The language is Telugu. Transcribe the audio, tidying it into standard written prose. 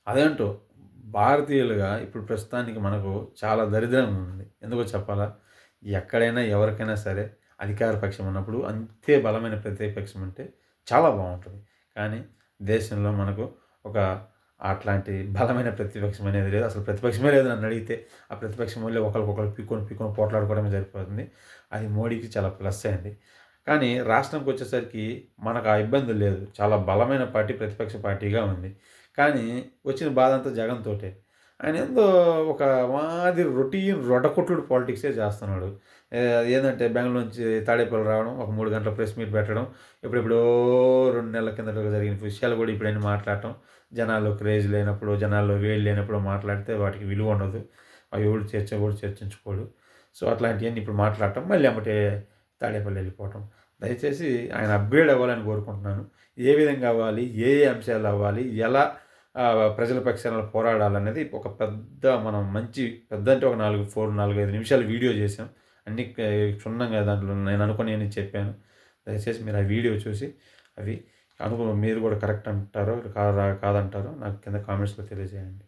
అదేంటో భారతీయులుగా ఇప్పుడు ప్రస్తుతానికి మనకు చాలా దరిద్రంగా ఉంది. ఎందుకో చెప్పాలా? ఎక్కడైనా ఎవరికైనా సరే అధికార పక్షం ఉన్నప్పుడు అంతే బలమైన ప్రతిపక్షం ఉంటే చాలా బావుంటది. కానీ దేశంలో మనకు ఒక అట్లాంటి బలమైన ప్రతిపక్షం అనేది లేదు. అసలు ప్రతిపక్షమే లేదు నన్నడిగితే. ఆ ప్రతిపక్షం వల్లే ఒకళ్ళకొకళ్ళు పీక్కొని పోట్లాడుకోవడమే సరిపోతుంది. అది మోడీకి చాలా ప్లస్సే అండి. కానీ రాష్ట్రంకొచ్చేసరికి మనకు ఆ ఇబ్బంది లేదు. చాలా బలమైన పార్టీ ప్రతిపక్ష పార్టీగా ఉంది. కానీ వచ్చిన బాధంతా జగన్ తోటే. ఆయనేందో ఒక మాదిరి రొటీన్ రొడకొట్టుడు పాలిటిక్సే చేస్తున్నాడు. ఏందంటే బెంగుళూరు నుంచి తాడేపల్లి రావడం, ఒక 3 గంటల ప్రెస్ మీట్ పెట్టడం, ఎప్పుడెప్పుడో 2 నెలల కిందట జరిగిన విషయాలు కూడా ఇప్పుడన్నీ మాట్లాడటం, జనాల్లో క్రేజ్ లేనప్పుడు, జనాల్లో వేడి లేనప్పుడు మాట్లాడితే వాటికి విలువ ఉండదు. అవి ఎవడు కూడా చర్చించుకోడు. సో, అట్లాంటియన్నీ ఇప్పుడు మాట్లాడటం, మళ్ళీ ఎమ్మటే తాడేపల్లి వెళ్ళిపోవటం. దయచేసి ఆయన అప్‌గ్రేడ్ అవ్వాలని కోరుకుంటున్నాను. ఏ విధంగా అవ్వాలి? ఏ ఏ అంశాలు అవ్వాలి? ఎలా ప్రజల పక్షాన పోరాడాలనేది ఒక పెద్ద మనం మంచి పెద్దంటే ఒక 4, 5 నిమిషాలు వీడియో చేశాం. అన్నీ క్షుణ్ణంగా దాంట్లో నేను అనుకున్నయన్ని చెప్పాను. దయచేసి మీరు ఆ వీడియో చూసి అవి మీరు కూడా కరెక్ట్ అంటారో కాదంటారో నాకు కింద కామెంట్స్‌లో తెలియజేయండి.